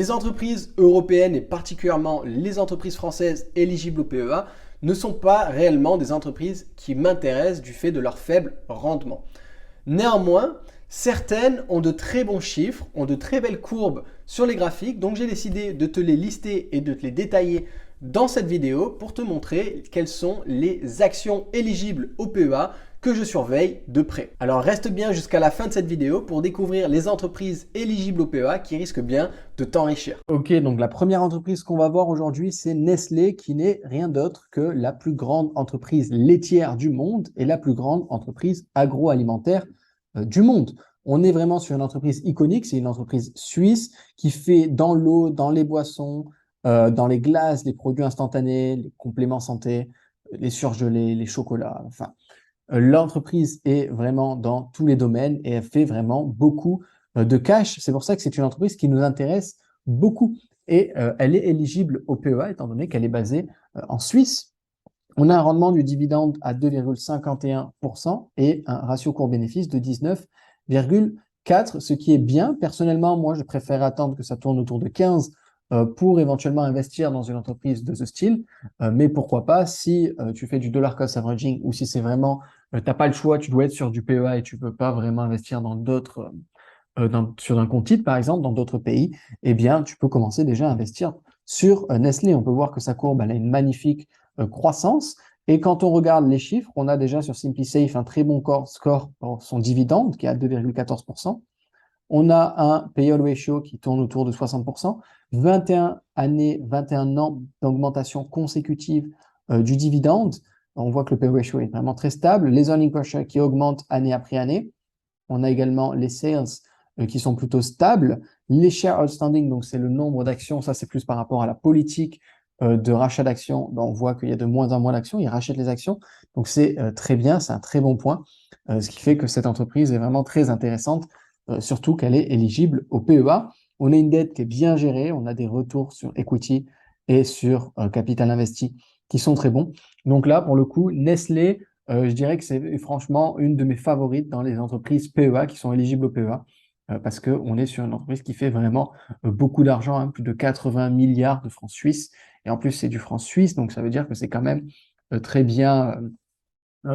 Les entreprises européennes et particulièrement les entreprises françaises éligibles au PEA ne sont pas réellement des entreprises qui m'intéressent du fait de leur faible rendement. Néanmoins, certaines ont de très bons chiffres, ont de très belles courbes sur les graphiques, donc j'ai décidé de te les lister et de te les détailler dans cette vidéo pour te montrer quelles sont les actions éligibles au PEA que je surveille de près. Alors reste bien jusqu'à la fin de cette vidéo pour découvrir les entreprises éligibles au PEA qui risquent bien de t'enrichir. Ok, donc la première entreprise qu'on va voir aujourd'hui, c'est Nestlé, qui n'est rien d'autre que la plus grande entreprise laitière du monde et la plus grande entreprise agroalimentaire du monde. On est vraiment sur une entreprise iconique, c'est une entreprise suisse qui fait dans l'eau, dans les boissons, dans les glaces, les produits instantanés, les compléments santé, les surgelés, les chocolats, enfin. L'entreprise est vraiment dans tous les domaines et elle fait vraiment beaucoup de cash. C'est pour ça que c'est une entreprise qui nous intéresse beaucoup. Et elle est éligible au PEA étant donné qu'elle est basée en Suisse. On a un rendement du dividende à 2,51% et un ratio cours-bénéfice de 19,4, ce qui est bien. Personnellement, moi, je préfère attendre que ça tourne autour de 15 pour éventuellement investir dans une entreprise de ce style. Mais pourquoi pas, si tu fais du dollar cost averaging ou si c'est vraiment, t'as pas le choix, tu dois être sur du PEA et tu peux pas vraiment investir dans d'autres, sur un compte titre, par exemple, dans d'autres pays, eh bien, tu peux commencer déjà à investir sur Nestlé. On peut voir que sa courbe, elle a une magnifique croissance. Et quand on regarde les chiffres, on a déjà sur SimpliSafe un très bon score pour son dividende, qui est à 2,14%. On a un payout ratio qui tourne autour de 60%, 21 années, 21 ans d'augmentation consécutive du dividende. On voit que le payout ratio est vraiment très stable. Les earnings per share qui augmentent année après année. On a également les sales qui sont plutôt stables. Les shares outstanding, donc c'est le nombre d'actions, ça c'est plus par rapport à la politique de rachat d'actions. Ben, on voit qu'il y a de moins en moins d'actions, ils rachètent les actions. Donc c'est très bien, c'est un très bon point, ce qui fait que cette entreprise est vraiment très intéressante, surtout qu'elle est éligible au PEA. On a une dette qui est bien gérée, on a des retours sur equity et sur capital investi qui sont très bons. Donc là, pour le coup, Nestlé, je dirais que c'est franchement une de mes favorites dans les entreprises PEA qui sont éligibles au PEA, parce qu'on est sur une entreprise qui fait vraiment beaucoup d'argent, hein, plus de 80 milliards de francs suisses. Et en plus, c'est du franc suisse, donc ça veut dire que c'est quand même très bien.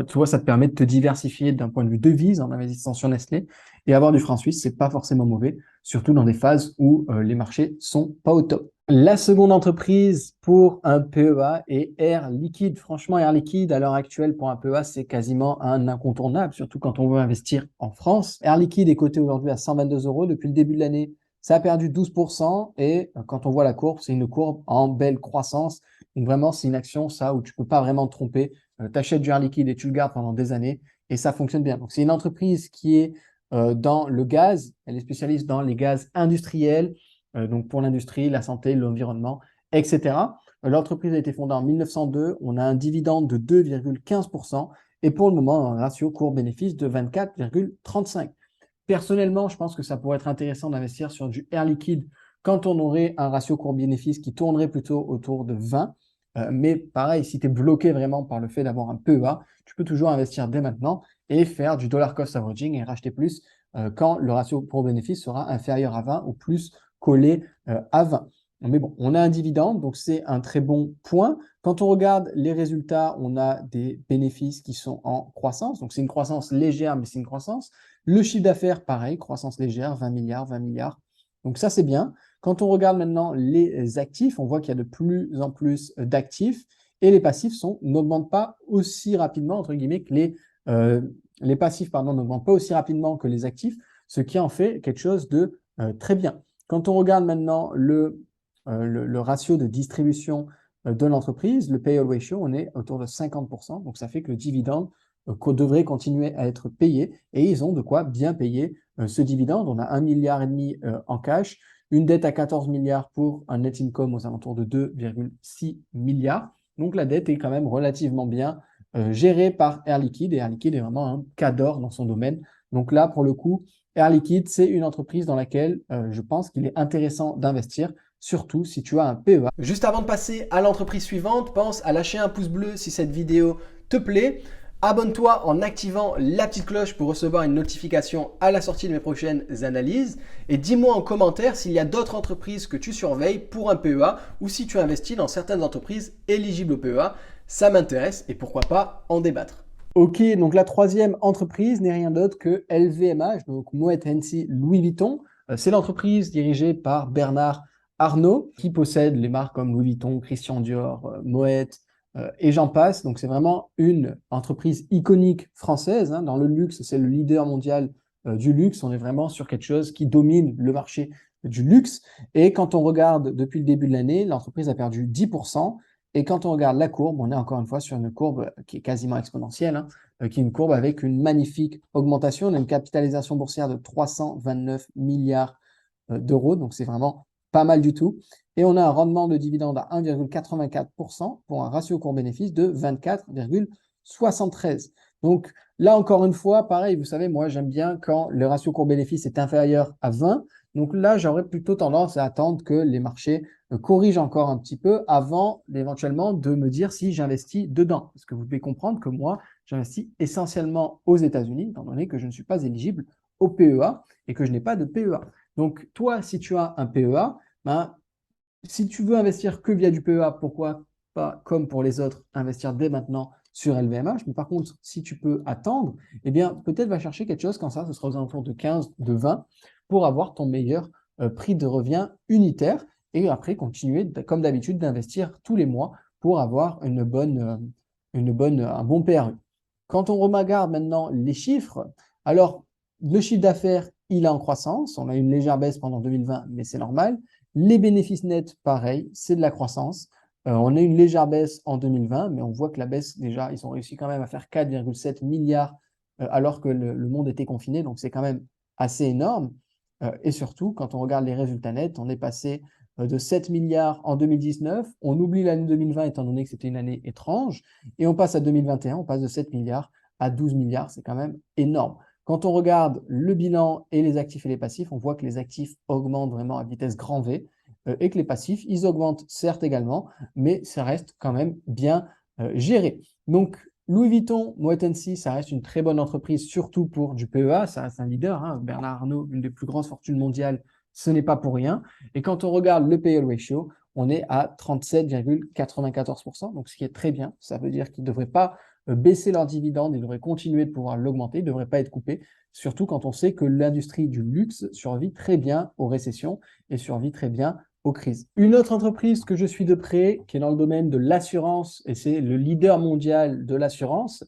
Tu vois, ça te permet de te diversifier d'un point de vue devise en investissant sur Nestlé. Et avoir du franc suisse, c'est pas forcément mauvais, surtout dans des phases où les marchés sont pas au top. La seconde entreprise pour un PEA est Air Liquide. Franchement, Air Liquide, à l'heure actuelle, pour un PEA, c'est quasiment un incontournable, surtout quand on veut investir en France. Air Liquide est coté aujourd'hui à 122 euros. Depuis le début de l'année, ça a perdu 12%. Et quand on voit la courbe, c'est une courbe en belle croissance. Donc vraiment, c'est une action, ça, où tu peux pas vraiment te tromper. Tu achètes du Air Liquide et tu le gardes pendant des années et ça fonctionne bien. Donc, c'est une entreprise qui est dans le gaz. Elle est spécialiste dans les gaz industriels, donc pour l'industrie, la santé, l'environnement, etc. L'entreprise a été fondée en 1902. On a un dividende de 2,15% et pour le moment, un ratio cours-bénéfice de 24,35. Personnellement, je pense que ça pourrait être intéressant d'investir sur du Air Liquide quand on aurait un ratio cours-bénéfice qui tournerait plutôt autour de 20. Mais pareil, si tu es bloqué vraiment par le fait d'avoir un PEA, tu peux toujours investir dès maintenant et faire du dollar cost averaging et racheter plus quand le ratio cours-bénéfice sera inférieur à 20 ou plus collé à 20. Mais bon, on a un dividende, donc c'est un très bon point. Quand on regarde les résultats, on a des bénéfices qui sont en croissance. Donc c'est une croissance légère, mais c'est une croissance. Le chiffre d'affaires, pareil, croissance légère, 20 milliards, 20 milliards. Donc ça, c'est bien. Quand on regarde maintenant les actifs, on voit qu'il y a de plus en plus d'actifs et les passifs n'augmentent pas aussi rapidement, entre guillemets, que les passifs, pardon, n'augmentent pas aussi rapidement que les actifs, ce qui en fait quelque chose de très bien. Quand on regarde maintenant le ratio de distribution de l'entreprise, le payout ratio, on est autour de 50%. Donc, ça fait que le dividende devrait continuer à être payé et ils ont de quoi bien payer ce dividende. On a 1,5 milliard en cash, une dette à 14 milliards pour un net income aux alentours de 2,6 milliards. Donc, la dette est quand même relativement bien gérée par Air Liquide et Air Liquide est vraiment un cadre dans son domaine. Donc là, pour le coup, Air Liquide, c'est une entreprise dans laquelle je pense qu'il est intéressant d'investir, surtout si tu as un PEA. Juste avant de passer à l'entreprise suivante, pense à lâcher un pouce bleu si cette vidéo te plaît. Abonne-toi en activant la petite cloche pour recevoir une notification à la sortie de mes prochaines analyses. Et dis-moi en commentaire s'il y a d'autres entreprises que tu surveilles pour un PEA ou si tu investis dans certaines entreprises éligibles au PEA. Ça m'intéresse et pourquoi pas en débattre. Ok, donc la troisième entreprise n'est rien d'autre que LVMH, donc Moet Hennessy Louis Vuitton. C'est l'entreprise dirigée par Bernard Arnault qui possède les marques comme Louis Vuitton, Christian Dior, Moet et j'en passe. Donc c'est vraiment une entreprise iconique française. Dans le luxe, c'est le leader mondial du luxe. On est vraiment sur quelque chose qui domine le marché du luxe. Et quand on regarde depuis le début de l'année, l'entreprise a perdu 10%. Et quand on regarde la courbe, on est encore une fois sur une courbe qui est quasiment exponentielle, qui est une courbe avec une magnifique augmentation. On a une capitalisation boursière de 329 milliards d'euros, donc c'est vraiment pas mal du tout. Et on a un rendement de dividende à 1,84% pour un ratio cours-bénéfice de 24,73. Donc là, encore une fois, pareil, vous savez, moi j'aime bien quand le ratio cours-bénéfice est inférieur à 20. Donc là, j'aurais plutôt tendance à attendre que les marchés corrige encore un petit peu avant éventuellement de me dire si j'investis dedans. Parce que vous devez comprendre que moi, j'investis essentiellement aux États-Unis, étant donné que je ne suis pas éligible au PEA et que je n'ai pas de PEA. Donc, toi, si tu as un PEA, ben, si tu veux investir que via du PEA, pourquoi pas, comme pour les autres, investir dès maintenant sur LVMH. Mais par contre, si tu peux attendre, eh bien, peut-être va chercher quelque chose comme ça, ce sera aux alentours de 15, de 20, pour avoir ton meilleur prix de revient unitaire et après continuer, comme d'habitude, d'investir tous les mois pour avoir un bon PRU. Quand on regarde maintenant les chiffres, alors le chiffre d'affaires, il est en croissance. On a une légère baisse pendant 2020, mais c'est normal. Les bénéfices nets, pareil, c'est de la croissance. On a une légère baisse en 2020, mais on voit que la baisse, déjà, ils ont réussi quand même à faire 4,7 milliards alors que le monde était confiné. Donc, c'est quand même assez énorme. Et surtout, quand on regarde les résultats nets, on est passé de 7 milliards en 2019. On oublie l'année 2020 étant donné que c'était une année étrange. Et on passe à 2021, on passe de 7 milliards à 12 milliards. C'est quand même énorme. Quand on regarde le bilan et les actifs et les passifs, on voit que les actifs augmentent vraiment à vitesse grand V et que les passifs, ils augmentent certes également, mais ça reste quand même bien géré. Donc, Louis Vuitton, Moet Hennessy, ça reste une très bonne entreprise, surtout pour du PEA, ça reste un leader. Bernard Arnault, une des plus grandes fortunes mondiales, ce n'est pas pour rien. Et quand on regarde le PE ratio, on est à 37,94%, donc ce qui est très bien. Ça veut dire qu'ils ne devraient pas baisser leurs dividendes, ils devraient continuer de pouvoir l'augmenter, ils ne devraient pas être coupés, surtout quand on sait que l'industrie du luxe survit très bien aux récessions et survit très bien aux crises. Une autre entreprise que je suis de près, qui est dans le domaine de l'assurance, et c'est le leader mondial de l'assurance,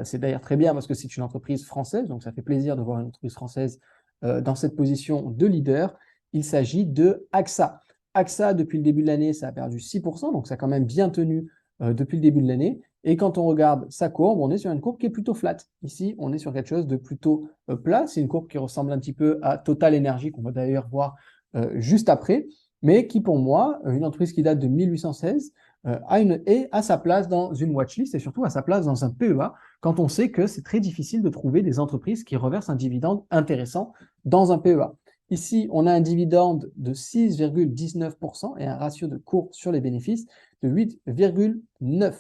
c'est d'ailleurs très bien parce que c'est une entreprise française, donc ça fait plaisir de voir une entreprise française dans cette position de leader. Il s'agit de AXA. AXA, depuis le début de l'année, ça a perdu 6%, donc ça a quand même bien tenu depuis le début de l'année. Et quand on regarde sa courbe, on est sur une courbe qui est plutôt flat. Ici, on est sur quelque chose de plutôt plat. C'est une courbe qui ressemble un petit peu à Total Energy, qu'on va d'ailleurs voir juste après, mais qui, pour moi, une entreprise qui date de 1816, est à sa place dans une watchlist et surtout à sa place dans un PEA, quand on sait que c'est très difficile de trouver des entreprises qui reversent un dividende intéressant dans un PEA. Ici, on a un dividende de 6,19% et un ratio de cours sur les bénéfices de 8,9%.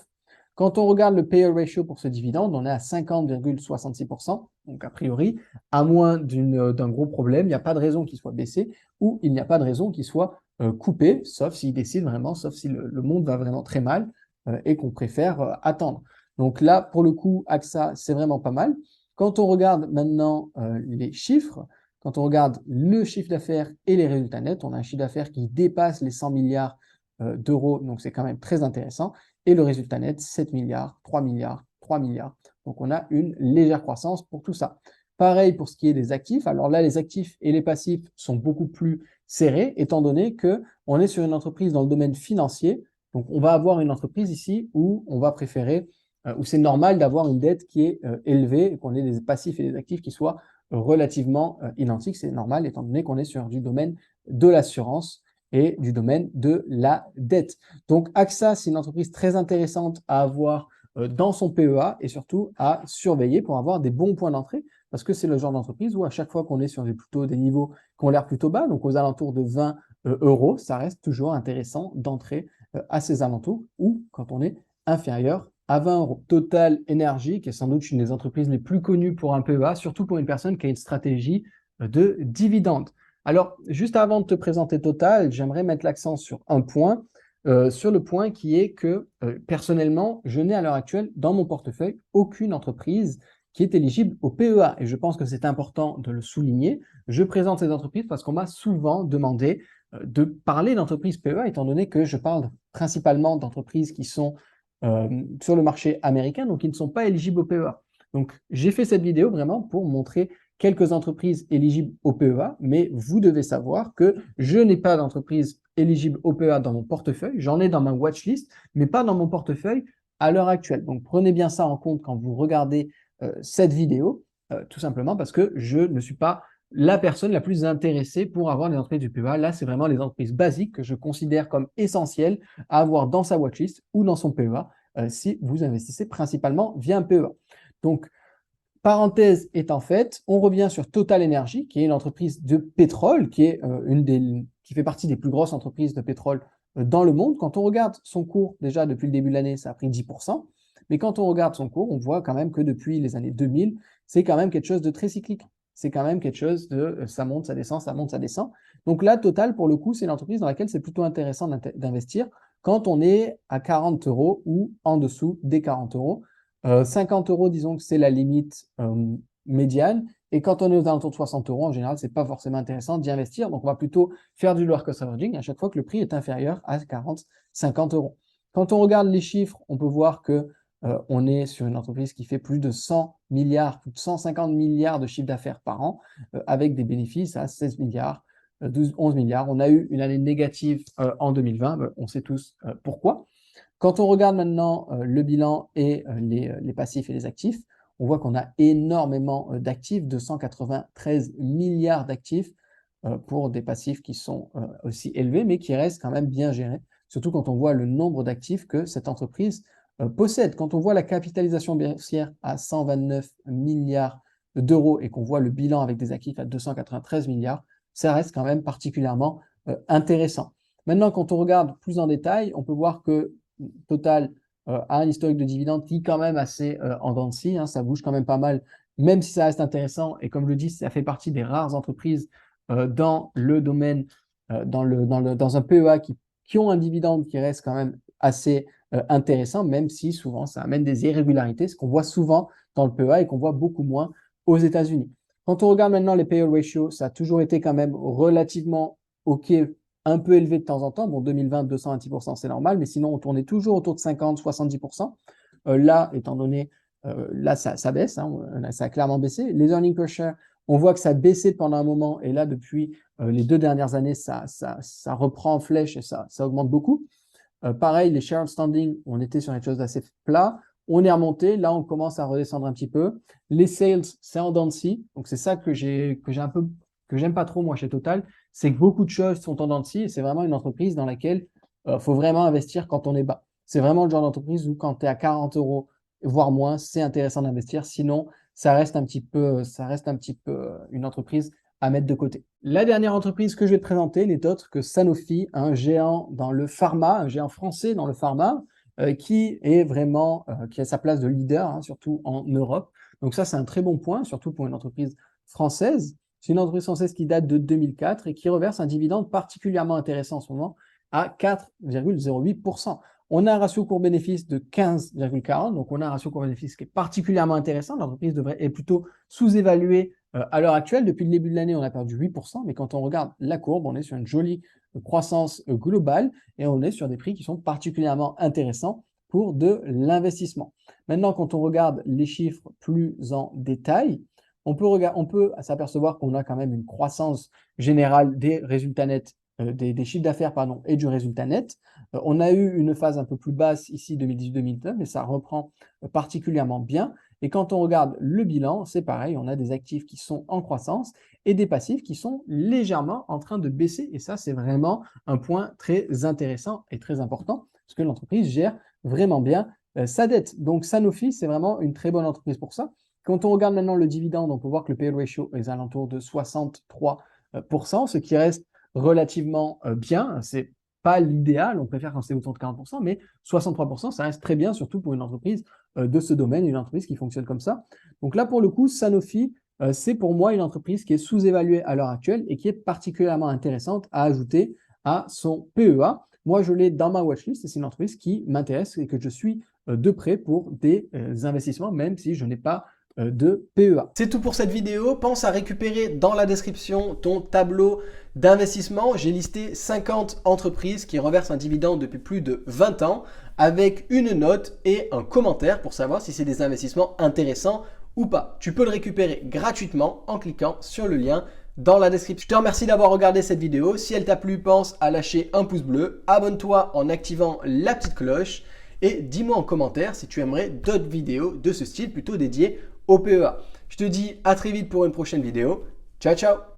Quand on regarde le PE ratio pour ce dividende, on est à 50,66%. Donc, a priori, à moins d'un gros problème, il n'y a pas de raison qu'il soit baissé ou il n'y a pas de raison qu'il soit coupé, sauf s'il décide vraiment, sauf si le monde va vraiment très mal et qu'on préfère attendre. Donc là, pour le coup, AXA, c'est vraiment pas mal. Quand on regarde maintenant les chiffres, quand on regarde le chiffre d'affaires et les résultats nets, on a un chiffre d'affaires qui dépasse les 100 milliards d'euros, donc c'est quand même très intéressant. Et le résultat net, 7 milliards, 3 milliards, 3 milliards. Donc on a une légère croissance pour tout ça. Pareil pour ce qui est des actifs. Alors là, les actifs et les passifs sont beaucoup plus serrés, étant donné qu'on est sur une entreprise dans le domaine financier. Donc on va avoir une entreprise ici où on va préférer, où c'est normal d'avoir une dette qui est élevée, et qu'on ait des passifs et des actifs qui soient relativement identiques. C'est normal, étant donné qu'on est sur du domaine de l'assurance et du domaine de la dette. Donc AXA, c'est une entreprise très intéressante à avoir dans son PEA et surtout à surveiller pour avoir des bons points d'entrée parce que c'est le genre d'entreprise où à chaque fois qu'on est sur plutôt des niveaux qui ont l'air plutôt bas, donc aux alentours de 20 euros, ça reste toujours intéressant d'entrer à ces alentours ou quand on est inférieur à 20 euros. Total Energy, qui est sans doute une des entreprises les plus connues pour un PEA, surtout pour une personne qui a une stratégie de dividende. Alors, juste avant de te présenter Total, j'aimerais mettre l'accent sur un point, sur le point qui est que personnellement, je n'ai à l'heure actuelle dans mon portefeuille aucune entreprise qui est éligible au PEA. Et je pense que c'est important de le souligner. Je présente ces entreprises parce qu'on m'a souvent demandé de parler d'entreprises PEA, étant donné que je parle principalement d'entreprises qui sont sur le marché américain, donc qui ne sont pas éligibles au PEA. Donc, j'ai fait cette vidéo vraiment pour montrer quelques entreprises éligibles au PEA, mais vous devez savoir que je n'ai pas d'entreprise éligible au PEA dans mon portefeuille, j'en ai dans ma watchlist, mais pas dans mon portefeuille à l'heure actuelle. Donc, prenez bien ça en compte quand vous regardez cette vidéo, tout simplement parce que je ne suis pas la personne la plus intéressée pour avoir les entreprises du PEA. Là, c'est vraiment les entreprises basiques que je considère comme essentielles à avoir dans sa watchlist ou dans son PEA si vous investissez principalement via un PEA. Donc, parenthèse étant faite, on revient sur Total Energy, qui est une entreprise de pétrole, qui est qui fait partie des plus grosses entreprises de pétrole dans le monde. Quand on regarde son cours, déjà depuis le début de l'année, ça a pris 10%. Mais quand on regarde son cours, on voit quand même que depuis les années 2000, c'est quand même quelque chose de très cyclique. C'est quand même quelque chose de ça monte, ça descend, ça monte, ça descend. Donc là, Total, pour le coup, c'est une entreprise dans laquelle c'est plutôt intéressant d'investir quand on est à 40 euros ou en dessous des 40 euros. 50 euros, disons que c'est la limite médiane. Et quand on est aux alentours de 60 euros, en général, c'est pas forcément intéressant d'y investir. Donc, on va plutôt faire du lower cost averaging à chaque fois que le prix est inférieur à 40, 50 euros. Quand on regarde les chiffres, on peut voir que on est sur une entreprise qui fait plus de 100 milliards, plus de 150 milliards de chiffre d'affaires par an, avec des bénéfices à 16 milliards, 12, 11 milliards. On a eu une année négative en 2020, on sait tous pourquoi. Quand on regarde maintenant le bilan et les passifs et les actifs, on voit qu'on a énormément d'actifs, 293 milliards d'actifs pour des passifs qui sont aussi élevés, mais qui restent quand même bien gérés, surtout quand on voit le nombre d'actifs que cette entreprise possède. Quand on voit la capitalisation boursière à 129 milliards d'euros et qu'on voit le bilan avec des actifs à 293 milliards, ça reste quand même particulièrement intéressant. Maintenant, quand on regarde plus en détail, on peut voir que Total a un historique de dividendes qui est quand même assez en dents de scie, hein, ça bouge quand même pas mal, même si ça reste intéressant. Et comme je le dis, ça fait partie des rares entreprises dans le domaine, dans un PEA qui ont un dividende qui reste quand même assez intéressant, même si souvent ça amène des irrégularités, ce qu'on voit souvent dans le PEA et qu'on voit beaucoup moins aux États-Unis. Quand on regarde maintenant les payout ratios, ça a toujours été quand même relativement OK, un peu élevé de temps en temps. Bon, 2020, 226%, c'est normal, mais sinon, on tournait toujours autour de 50, 70%. Là, étant donné, là, ça baisse, hein, ça a clairement baissé. Les earnings per share, on voit que ça a baissé pendant un moment, et là, depuis les 2 dernières années, ça reprend en flèche et ça augmente beaucoup. Pareil, les shares outstanding, on était sur quelque chose d'assez plat. On est remonté, là, on commence à redescendre un petit peu. Les sales, c'est en dents de scie. Donc, c'est ça que j'aime pas trop, moi, chez Total, c'est que beaucoup de choses sont en dents de scie et c'est vraiment une entreprise dans laquelle faut vraiment investir quand on est bas. C'est vraiment le genre d'entreprise où quand tu es à 40 euros, voire moins, c'est intéressant d'investir. Sinon, ça reste un petit peu une entreprise à mettre de côté. La dernière entreprise que je vais te présenter n'est autre que Sanofi, un géant dans le pharma, un géant français dans le pharma, qui a sa place de leader, hein, surtout en Europe. Donc ça, c'est un très bon point, surtout pour une entreprise française. C'est une entreprise française qui date de 2004 et qui reverse un dividende particulièrement intéressant en ce moment à 4,08%. On a un ratio cours-bénéfice de 15,40, donc on a un ratio cours-bénéfice qui est particulièrement intéressant. L'entreprise est plutôt sous-évaluée à l'heure actuelle. Depuis le début de l'année, on a perdu 8%, mais quand on regarde la courbe, on est sur une jolie croissance globale et on est sur des prix qui sont particulièrement intéressants pour de l'investissement. Maintenant, quand on regarde les chiffres plus en détail, on peut s'apercevoir qu'on a quand même une croissance générale des résultats nets, des chiffres d'affaires et du résultat net. On a eu une phase un peu plus basse ici 2018-2019, mais ça reprend particulièrement bien. Et quand on regarde le bilan, c'est pareil, on a des actifs qui sont en croissance et des passifs qui sont légèrement en train de baisser. Et ça, c'est vraiment un point très intéressant et très important parce que l'entreprise gère vraiment bien sa dette. Donc Sanofi, c'est vraiment une très bonne entreprise pour ça. Quand on regarde maintenant le dividende, on peut voir que le payout ratio est à l'entour de 63%, ce qui reste relativement bien. C'est pas l'idéal, on préfère quand c'est autour de 40%, mais 63%, ça reste très bien, surtout pour une entreprise de ce domaine, une entreprise qui fonctionne comme ça. Donc là, pour le coup, Sanofi, c'est pour moi une entreprise qui est sous-évaluée à l'heure actuelle et qui est particulièrement intéressante à ajouter à son PEA. Moi, je l'ai dans ma watchlist et c'est une entreprise qui m'intéresse et que je suis de près pour des investissements, même si je n'ai pas de PEA. C'est tout pour cette vidéo. Pense à récupérer dans la description ton tableau d'investissement. J'ai listé 50 entreprises qui reversent un dividende depuis plus de 20 ans avec une note et un commentaire pour savoir si c'est des investissements intéressants ou pas. Tu peux le récupérer gratuitement en cliquant sur le lien dans la description. Je te remercie d'avoir regardé cette vidéo. Si elle t'a plu, pense à lâcher un pouce bleu. Abonne-toi en activant la petite cloche et dis-moi en commentaire si tu aimerais d'autres vidéos de ce style plutôt dédiées au PEA. Je te dis à très vite pour une prochaine vidéo. Ciao, ciao!